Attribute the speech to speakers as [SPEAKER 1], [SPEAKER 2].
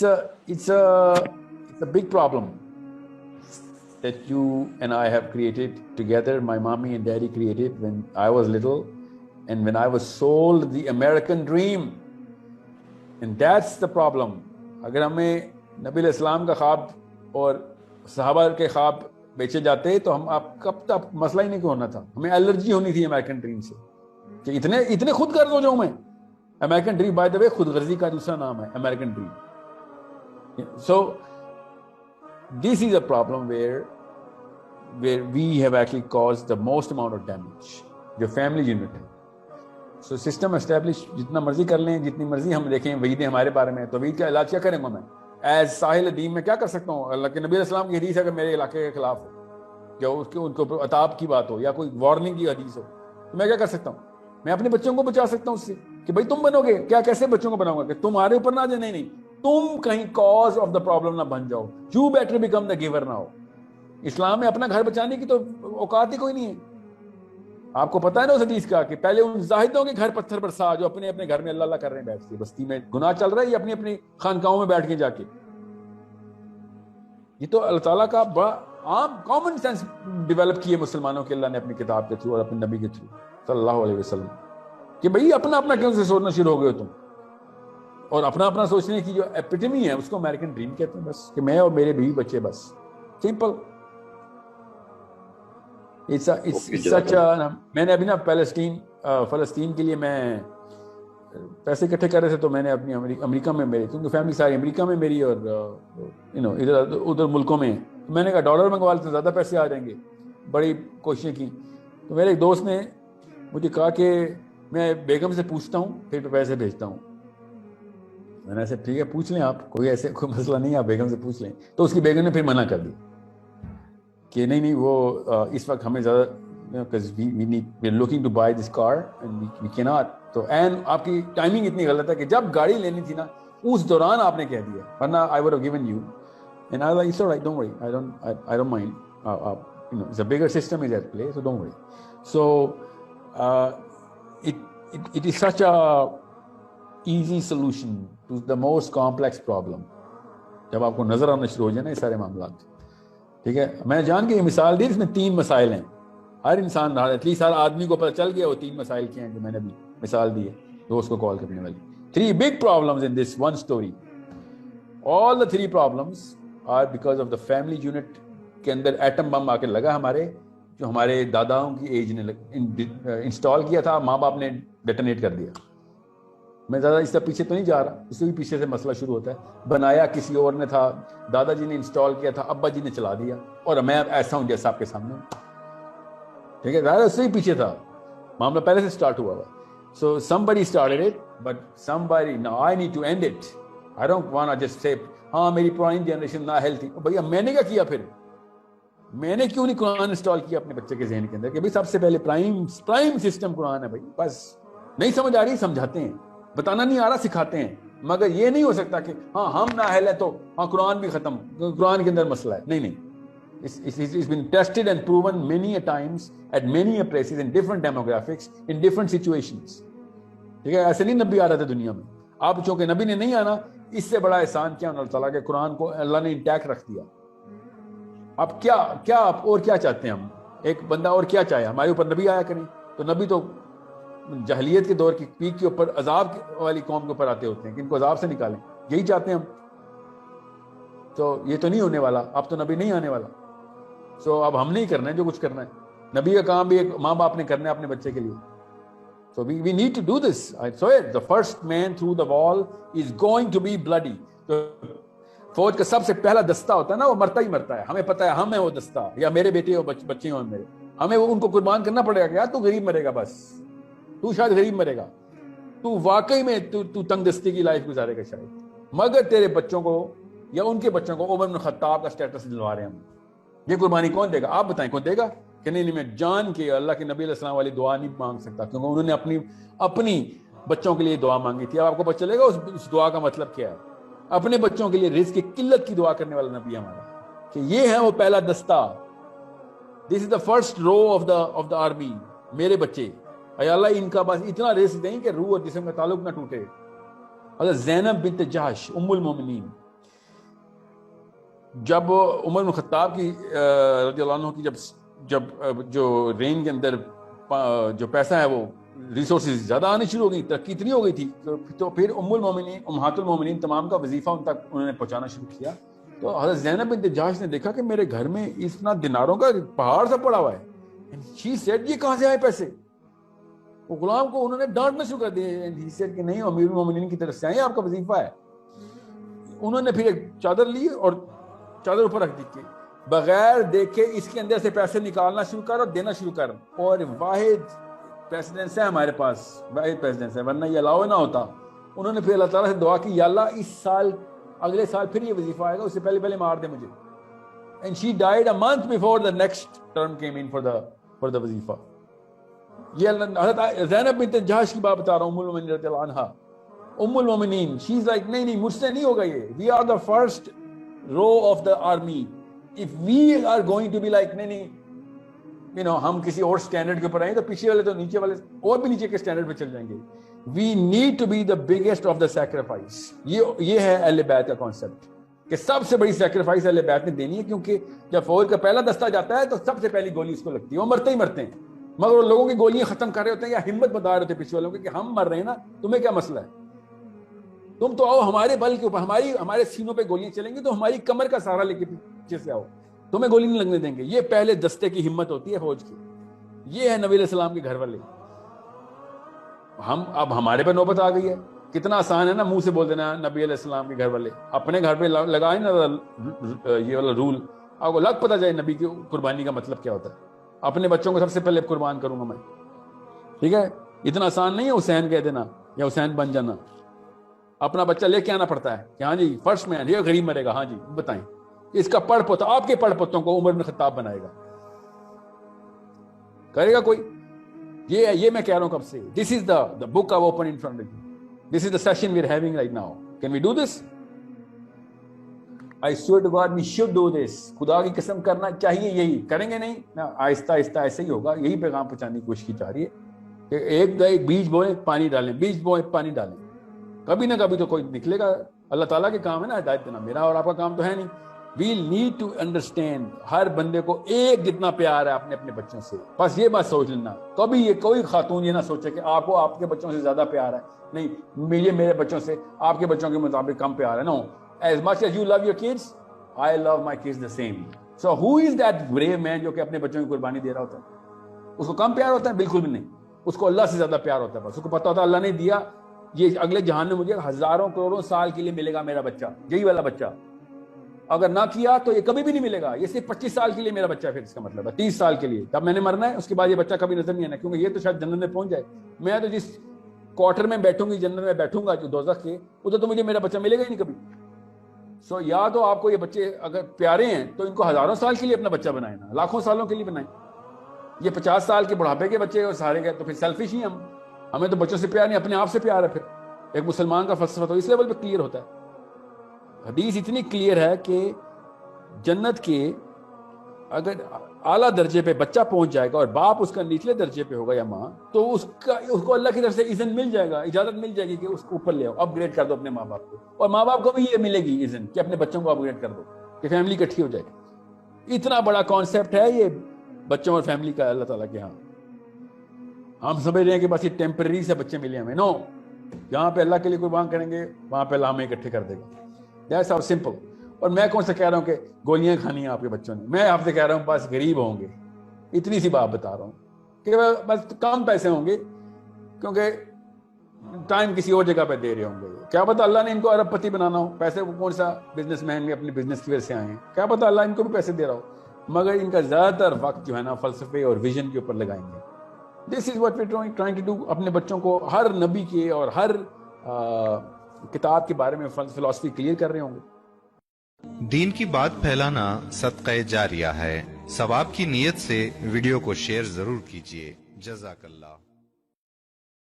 [SPEAKER 1] it's a big problem that you and I have created together. My mommy and daddy created when I was little, and when I was sold the American dream, and that's the problem. اگر ہمیں نبی علیہ السلام کا خواب اور صحابہ کے خواب بیچے جاتے تو ہم آپ کب تک مسئلہ ہی نہیں ہونا تھا. ہمیں الرجی ہونی تھی امریکن ڈریم سے کہ اتنے خود غرض ہو جاؤں میں. امریکن ڈریم بائی دا وے خود غرضی کا دوسرا نام ہے American dream. So this is a problem where we have actually caused the most amount of damage. جو فیملی یونٹ ہے. سو سسٹم اسٹیبلش جتنا مرضی کر لیں, جتنی مرضی ہم دیکھیں وعیدیں ہمارے بارے میں, تو وعید کا علاج کیا کریں گا میں ایز ساحل ادیم میں کیا کر سکتا ہوں؟ اللہ کے نبی علیہ السلام کی حدیث ہے کہ میرے علاقے کے خلاف ہو, یا اس کے ان کو عطاب کی بات ہو, یا کوئی وارننگ کی حدیث ہو, تو میں کیا کر سکتا ہوں؟ میں اپنے بچوں کو بچا سکتا ہوں اس سے کہ بھائی تم بنو گے کیا, کیسے بچوں کو بناؤں گا کہ تمہارے اوپر نہ جائے, نہیں تم کہیں کاز آف دا پرابلم نہ بن جاؤ. You better become the giver نہ ہو. اسلام میں اپنا گھر بچانے کی تو اوقات ہی کوئی نہیں ہے. آپ کو پتا ہے نا اس حدیث کا کہ پہلے ان زاہدوں کے گھر پتھر برسا جو اپنے اپنے گھر میں اللہ اللہ کر رہے ہیں بیٹھ کے, بستی میں گناہ چل رہا ہے, یہ اپنی اپنی خانقاہوں میں بیٹھ کے جا کے. یہ تو اللہ تعالیٰ کا بڑا عام کامن سینس ڈیولپ کیے مسلمانوں کے اللہ نے اپنی کتاب کے تھرو اور اپنے نبی کے تھرو صلی اللہ علیہ وسلم, کہ بھئی اپنا اپنا کیوں سے سوچنا شروع ہو گئے ہو تم, اور اپنا اپنا سوچنے کی جو ایپیٹمی ہے اس کو امریکن ڈریم کہتے ہیں. بس کہ میں اور میرے بیوی بچے, بس سمپل. میں نے ابھی نا فلسطین کے لیے میں پیسے اکٹھے کر رہے تھے, تو میں نے اپنی امریکہ میں میری, کیونکہ فیملی ساری امریکہ میں میری اور ادھر ملکوں میں, میں نے کہا ڈالر منگوا لیتے زیادہ پیسے آ جائیں گے. بڑی کوششیں کی, تو میرے ایک دوست نے مجھے کہا کہ میں بیگم سے پوچھتا ہوں پھر پیسے بھیجتا ہوں. میں نے ایسے ٹھیک ہے پوچھ لیں آپ, کوئی مسئلہ نہیں ہے, آپ بیگم سے پوچھ لیں. تو اس کی بیگم نے پھر منع کر دی کہ نہیں وہ اس وقت ہمیں زیادہ we are looking to buy this car and we cannot. تو آپ کی ٹائمنگ اتنی غلط ہے کہ جب گاڑی لینی تھی نا اس دوران آپ نے کہہ دیا, ورنہ I would have given you. And I was like, it's all right, don't worry, I don't mind. It's a bigger system is at play, so don't worry. So it is such a easy solution to the most complex problem. جب آپ کو نظر آنا شروع ہو جائے نا یہ سارے معاملات, ٹھیک ہے. میں جان کے یہ مثال دی, اس میں 3 مسائل ہیں. ہر انسان ایٹ لیسٹ ہر آدمی کو پتہ چل گیا وہ 3 مسائل کیا ہیں جو میں نے ابھی مثال دی ہے دوست کو کال کرنے والی. 3 big problems in this one story. All the 3 problems are because of the family unit کے اندر ایٹم بم آ کے لگا ہمارے, جو ہمارے داداؤں کی ایج نے انسٹال کیا تھا, ماں باپ نے ڈیٹونیٹ کر دیا. میں زیادہ اس سے پیچھے تو نہیں جا رہا, اس سے بھی پیچھے سے مسئلہ شروع ہوتا ہے. بنایا کسی اور نے تھا, دادا جی نے انسٹال کیا تھا, ابا جی نے چلا دیا, اور میں ایسا ہوں جیسا آپ کے سامنے ہوں, ٹھیک ہے. زیادہ اس سے ہی پیچھے تھا, معاملہ پہلے سے سٹارٹ ہوا ہوا. So somebody started it, but somebody, now I need to end it. I don't want to just say ہاں میری پرانی جنریشن نہ ہیلتھی. بھیا میں نے کیا کیا پھر, میں نے کیوں نہیں قرآن انسٹال کیا اپنے بچے کے ذہن کے اندر کہ بھائی سب سے پہلے پرائم سسٹم قرآن ہے. بھائی بس نہیں سمجھ آ رہی سمجھاتے ہیں, بتانا نہیں آ رہا سکھاتے ہیں, مگر یہ نہیں ہو سکتا کہ ہاں ہم نااہل ہیں تو ہاں قرآن بھی ختم, قرآن کے اندر مسئلہ ہے. نہیں it's been tested and proven many a times at many a places in different demographics in different situations. ٹھیک ہے, ایسے نہیں نبی آ رہا تھا دنیا میں. آپ چونکہ نبی نے نہیں آنا, اس سے بڑا احسان کیا اللہ تعالیٰ کے قرآن کو اللہ نے انٹیکٹ رکھ دیا. آپ کیا آپ اور کیا چاہتے ہیں؟ ہم ایک بندہ اور کیا چاہے ہمارے اوپر نبی آیا کریں؟ تو نبی تو جاہلیت کے دور کی پیک کے اوپر عذاب والی قوم کے اوپر آتے ہوتے ہیں کہ ان کو عذاب سے نکالیں, یہی چاہتے ہیں ہم. تو یہ تو نہیں ہونے والا, اب تو نبی نہیں آنے والا. سو اب ہم نہیں کرنا ہے جو کچھ کرنا ہے. نبی کا کام بھی ایک ماں باپ نے کرنا ہے اپنے بچے کے لیے. So we need to do this. I saw it. The first man through the wall is going to be bloody. تو فوج کا سب سے پہلا دستہ ہوتا ہے نا, وہ مرتا ہی مرتا ہے. ہمیں پتہ ہے ہم ہیں وہ دستہ, یا میرے بیٹے ہو بچے ہوں میرے, ہمیں ان کو قربان کرنا پڑے گا کہ یار تو غریب مرے گا, بس تو شاید غریب مرے گا, تو واقعی میں تو تنگ دستی کی لائف گزارے گا شاید, مگر تیرے بچوں کو یا ان کے بچوں کو عمر بن خطاب کا سٹیٹس دلوا رہے ہیں ہم. یہ قربانی کون دے گا؟ آپ بتائیں کون دے گا؟ کہ نہیں میں جان کے اللہ کے نبی علیہ السلام والی دعا نہیں مانگ سکتا, کیونکہ انہوں نے اپنی بچوں کے لیے دعا مانگی تھی. اب آپ کو پتہ چلے گا اس دعا کا مطلب کیا ہے. اپنے بچوں کے لیے رزق کی قلت کی دعا کرنے والا نبی ہمارا, کہ یہ ہے وہ پہلا دستہ. This is the first row of the army. میرے بچے اے اللہ ان کا بس اتنا رزق دیں کہ روح اور جسم کا تعلق نہ ٹوٹے. حضرت زینب بنت جہش ام المومنین جب عمر بن خطاب کی رضی اللہ عنہ کی جب جو رین کے اندر جو پیسہ ہے وہ ریسورسز زیادہ آنے شروع ہو گئی, ترقی اتنی ہو گئی تھی, تو پھر ام المومنین امہات المومنین تمام کا وظیفہ ان تک انہوں نے پہنچانا شروع کیا. تو حضرت زینب بنت جحش نے دیکھا کہ میرے گھر میں اتنا دیناروں کا پہاڑ سا پڑا ہوا ہے. شی سیڈ یہ کہاں سے آئے پیسے؟ وہ غلام کو انہوں نے ڈانٹنا شروع کر دیا. ہی سیڈ کہ نہیں, امیر المومنین کی طرف سے آئے, آپ کا وظیفہ ہے. انہوں نے پھر ایک چادر لی اور چادر اوپر رکھ دی کہ بغیر دیکھے اس کے اندر سے پیسے نکالنا شروع کر اور دینا شروع کر, اور واحد پریسیڈنس ہے ہمارے پاس, واحد پریسیڈنس ہے, ورنہ یہ الاؤ نہ ہوتا. انہوں نے پھر اللہ تعالیٰ سے دعا کی, یا اللہ اس سال اگلے سال پھر یہ وظیفہ آئے گا, اس سے پہلے مار دے مجھے. And she died a month before the next term came in for the وظیفہ. یہ حضرت زینب بنت جحش کی بات بتا رہا ہوں, ام المومنین رضی اللہ عنہا, ام المومنین. شی از لائک نہیں مجھ سے نہیں ہوگا یہ, we are the first row of the army. If we are going to be like نہیں ہم کسی اور سٹینڈرڈ کے اوپر آئیں تو پیچھے والے تو نیچے والے اور بھی نیچے کے سٹینڈرڈ پہ چل جائیں گے. We need to be the biggest of the sacrifice. یہ ہے اہل بیت کا کانسیپٹ کہ سب سے بڑی سیکریفائس اہل بیت نے دینی ہے, کیونکہ جب فوج کا پہلا دستہ جاتا ہے تو سب سے پہلی گولی اس کو لگتی ہے, وہ مرتے ہی مرتے ہیں, مگر وہ لوگوں کی گولیاں ختم کر رہے ہوتے ہیں یا ہمت بتا رہے ہوتے ہیں پیچھے والوں کو کہ ہم مر رہے ہیں نا, تمہیں کیا مسئلہ ہے, تم تو آؤ ہمارے بل کے اوپر, ہمارے سینوں پہ گولیاں چلیں گی تو ہماری کمر کا سہارا لے کے پیچھے سے آؤ, تمہیں گولی نہیں لگنے دیں گے. یہ پہلے دستے کی ہمت ہوتی ہے فوج کی. یہ ہے نبی علیہ السلام کے گھر والے. اب ہمارے پہ نوبت آ گئی ہے. کتنا آسان ہے نا منہ سے بول دینا نبی علیہ السلام کے گھر والے. اپنے گھر پہ لگائیں نا یہ والا رول, آپ کو لگ پتہ جائے نبی کی قربانی کا مطلب کیا ہوتا ہے. اپنے بچوں کو سب سے پہلے قربان کروں گا میں, ٹھیک ہے. اتنا آسان نہیں ہے حسین کہہ دینا یا حسین بن جانا. اپنا بچہ لے کے آنا پڑتا ہے کہ ہاں جی فرسٹ مین, یہ غریب مرے گا, ہاں جی بتائیں, اس کا پڑھ پوتا, آپ کے پڑھ پوتوں کو عمر بن خطاب بنائے گا, کرے گا کوئی؟ یہ میں کہہ رہا ہوں کب سے. This is the book of open in front of you, this is the session we are having right now. Can we do this? I swear to God we should do this. خدا کی قسم کرنا چاہیے, یہی کریں گے نہیں نا, آہستہ آہستہ ایسے ہی ہوگا. یہی پیغام پہنچانے کی کوشش کی جا رہی ہے کہ ایک بیج بوئیں پانی ڈالیں, بیج بوئیں پانی ڈالیں, کبھی نہ کبھی تو کوئی نکلے گا. اللہ تعالیٰ کے کام ہے نا ہدایت دینا, میرا اور آپ کا کام تو ہے نہیں. We need to understand, ہر بندے کو ایک جتنا پیار ہے اپنے بچوں سے. بس یہ بات سوچ لینا. کبھی یہ کوئی خاتون یہ نہ سوچے کہ آپ کو آپ کے بچوں سے زیادہ پیار ہے. نہیں, مجھے میرے بچوں سے آپ کے بچوں کے مطابق کم پیار ہے. No, as much as you love your kids, I love my kids the same. So who is that brave man جو کہ اپنے بچوں کی قربانی دے رہا ہوتا ہے؟ اس کو کم پیار ہوتا ہے؟ بالکل بھی نہیں. اس کو اللہ سے زیادہ پیار ہوتا ہے. بس اس کو پتا ہوتا ہے اللہ نے دیا, یہ اگلے جہان میں مجھے ہزاروں کروڑوں سال کے لیے ملے گا میرا بچہ, یہی والا بچہ. اگر نہ کیا تو یہ کبھی بھی نہیں ملے گا. یہ صرف 25 سال کے لیے میرا بچہ ہے, پھر اس کا مطلب ہے 30 سال کے لیے. تب میں نے مرنا ہے, اس کے بعد یہ بچہ کبھی نظر نہیں آنا, کیونکہ یہ تو شاید جنت میں پہنچ جائے. میں تو جس کوارٹر میں بیٹھوں گی جنت میں بیٹھوں گا جو دوزخ کے, ادھر تو مجھے میرا بچہ ملے گا ہی نہیں کبھی. سو یا تو آپ کو یہ بچے اگر پیارے ہیں تو ان کو ہزاروں سال کے لیے اپنا بچہ بنائیں نا, لاکھوں سالوں کے لیے بنائیں. یہ 50 سال کے بڑھاپے کے بچے اور سارے گئے تو پھر سیلفش ہی ہمیں تو بچوں سے پیار نہیں, اپنے آپ سے پیار ہے. پھر ایک مسلمان کا فلسفہ تو اس لیول پہ کلیئر ہوتا ہے. حدیث اتنی کلیئر ہے کہ جنت کے اگر اعلیٰ درجے پہ بچہ پہنچ جائے گا اور باپ اس کا نچلے درجے پہ ہوگا یا ماں, تو اس کو اللہ کی طرف سے اذن مل جائے گا, اجازت مل جائے گی کہ اس کو اوپر لے آؤ, اپ گریڈ کر دو اپنے ماں باپ کو. اور ماں باپ کو بھی یہ ملے گی اذن کہ اپنے بچوں کو اپ گریڈ کر دو, کہ فیملی اکٹھی ہو جائے. اتنا بڑا کانسیپٹ ہے یہ بچوں اور فیملی کا اللہ تعالیٰ کے ہاں. ہم سمجھ رہے ہیں کہ بس یہ ٹیمپرری سے بچے ملے ہمیں. نو, جہاں پہ اللہ کے لیے قربان کریں گے وہاں پہ اللہ ہمیں اکٹھے کر دے گا. That's how simple. اور میں کون سے کہہ رہا ہوں کہ گولیاں کھانی ہیں آپ کے بچوں نے, میں آپ سے کہہ رہا ہوں بس غریب ہوں گے. اتنی سی بات بتا رہا ہوں کہ بس کم پیسے ہوں گے, کیونکہ ٹائم کسی اور جگہ پہ دے رہے ہوں گے. کیا پتا اللہ نے ان کو ارب پتی بنانا ہو, پیسے وہ کون سا بزنس مین بھی اپنے بزنس کی وجہ سے آئے ہیں, کیا پتا اللہ ان کو بھی پیسے دے رہا ہو, مگر ان کا زیادہ تر وقت جو ہے نا فلسفے اور ویژن کے اوپر لگائیں گے. This is what we trying to do. اپنے بچوں کو ہر نبی کے اور ہر کتاب کے بارے میں فلسفی کلیئر کر رہے ہوں گے.
[SPEAKER 2] دین کی بات پھیلانا صدقہ جاریہ ہے. ثواب کی نیت سے ویڈیو کو شیئر ضرور کیجیے. جزاک اللہ.